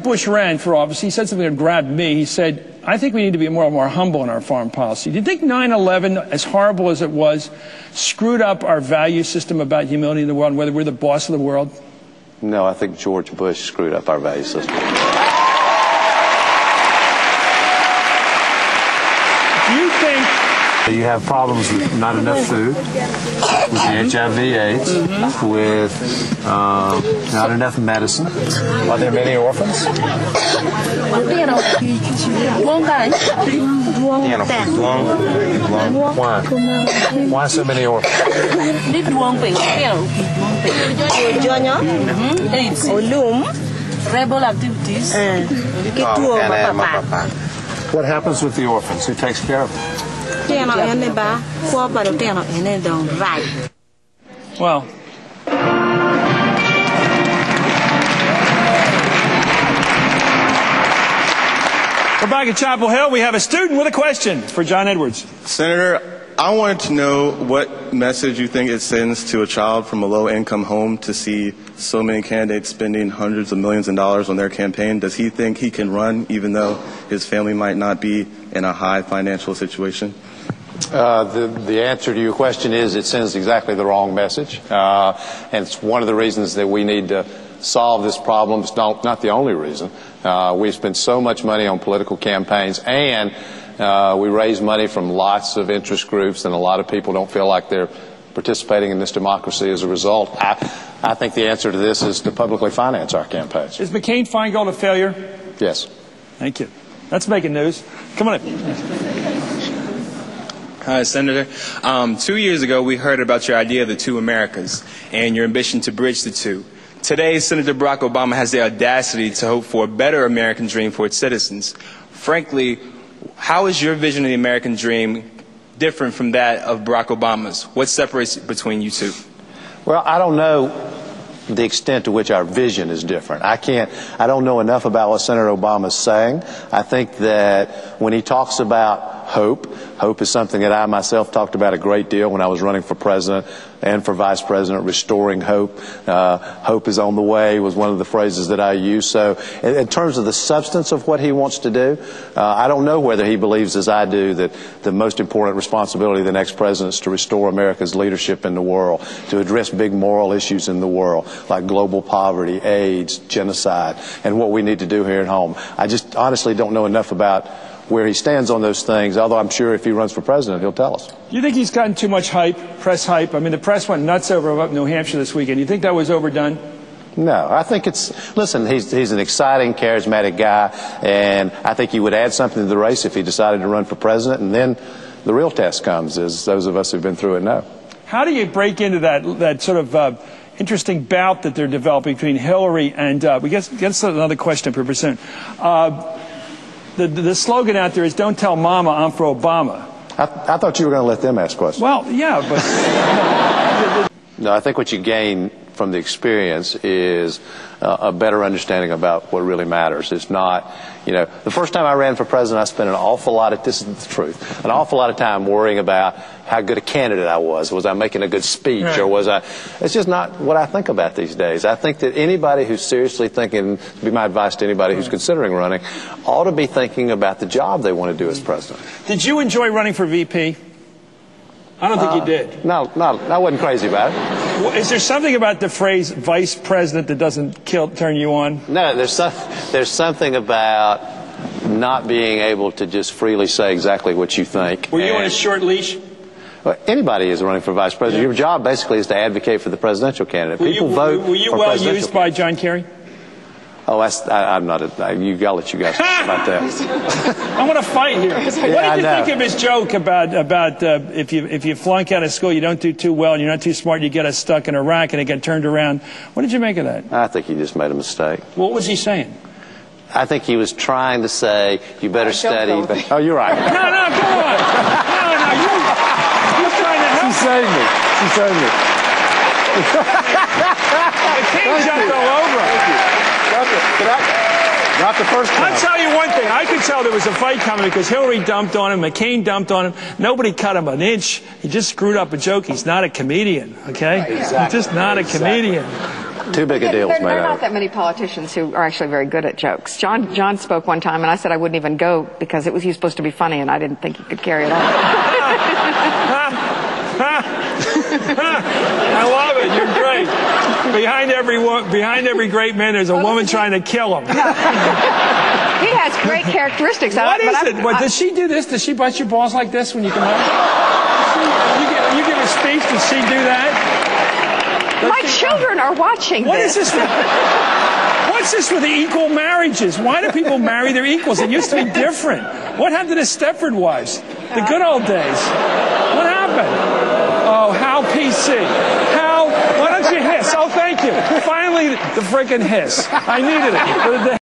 Bush ran for office, he said something that grabbed me. He said, I think we need to be more humble in our foreign policy. Do you think 9/11, as horrible as it was, screwed up our value system about humility in the world and whether we're the boss of the world? No, I think George Bush screwed up our value system. Do you think... You have problems with not enough food, with the HIV/AIDS, with not enough medicine. Are there many orphans? Why so many orphans? Rebel activities. What happens with the orphans? Who takes care of them? Well, we're back at Chapel Hill. We have a student with a question for John Edwards. Senator, I wanted to know what message you think it sends to a child from a low-income home to see so many candidates spending hundreds of millions of dollars on their campaign. Does he think he can run even though his family might not be in a high financial situation? The answer to your question is it sends exactly the wrong message. And it's one of the reasons that we need to solve this problem. It's not the only reason. We spend so much money on political campaigns, and we raise money from lots of interest groups, and a lot of people don't feel like they're participating in this democracy as a result. I think the answer to this is to publicly finance our campaigns. Is McCain-Feingold a failure? Yes. Thank you. That's making news. Come on in. Hi, Senator. 2 years ago, we heard about your idea of the two Americas and your ambition to bridge the two. Today, Senator Barack Obama has the audacity to hope for a better American dream for its citizens. Frankly, how is your vision of the American dream different from that of Barack Obama's? What separates between you two? Well, I don't know the extent to which our vision is different. I don't know enough about what Senator Obama is saying. I think that when he talks about hope is something that I myself talked about a great deal when I was running for president and for vice president, restoring hope. Hope is on the way was one of the phrases that I used. So in terms of the substance of what he wants to do, I don't know whether he believes, as I do, that the most important responsibility of the next president is to restore America's leadership in the world, to address big moral issues in the world, like global poverty, AIDS, genocide, and what we need to do here at home. I just honestly don't know enough about where he stands on those things, although I'm sure if he runs for president, he'll tell us. Do you think he's gotten too much hype, press hype? I mean, the press went nuts over him up in New Hampshire this weekend. Do you think that was overdone? No, I think listen, he's an exciting, charismatic guy, and I think he would add something to the race if he decided to run for president, and then the real test comes, as those of us who've been through it know. How do you break into that sort of interesting bout that they're developing between Hillary and, we get another question per percent. The slogan out there is, don't tell Mama I'm for Obama. I thought you were going to let them ask questions. Well, yeah, but... No, I think what you gain from the experience is a better understanding about what really matters. It's not, the first time I ran for president, I spent an awful lot of, this is the truth, an awful lot of time worrying about how good a candidate I was. Was I making a good speech, right, or was I, it's just not what I think about these days. I think that anybody who's seriously thinking, be my advice to anybody who's considering running, ought to be thinking about the job they want to do as president. Did you enjoy running for VP? I don't think you did. No, I wasn't crazy about it. Well, is there something about the phrase vice president that doesn't turn you on? No, there's something about not being able to just freely say exactly what you think. Were you on a short leash? Well, anybody is running for vice president. Your job basically is to advocate for the presidential candidate. People vote. Were you well used by John Kerry? Oh, I'm not. I'll let you guys talk about that. I want to fight here. What did you think of his joke about if you flunk out of school, you don't do too well, and you're not too smart, you get us stuck in Iraq and it get turned around? What did you make of that? I think he just made a mistake. What was he saying? I think he was trying to say you better study. Oh, you're right. No, come on. No, you're trying to help. She saved me. The king jumped all over him. Not the first time. I'll tell you one thing. I could tell there was a fight coming because Hillary dumped on him, McCain dumped on him. Nobody cut him an inch. He just screwed up a joke. He's not a comedian, okay? Exactly. He's just not a comedian. Too big a deal is made There are out not of that it. many politicians who are actually very good at jokes. John spoke one time, and I said I wouldn't even go because he was supposed to be funny, and I didn't think he could carry it on. I love it. You're great. Behind every great man, there's a woman trying to kill him. He has great characteristics. What is it? Does she do this? Does she bust your balls like this when you come home? You give a speech. Does she do that? My children are watching What this. is this? What's this with the equal marriages? Why do people marry their equals? It used to be different. What happened to the Stepford wives? The good old days. What happened? Oh, how PC. How? Why don't you hiss? Oh, thank you. Finally, the freaking hiss. I needed it.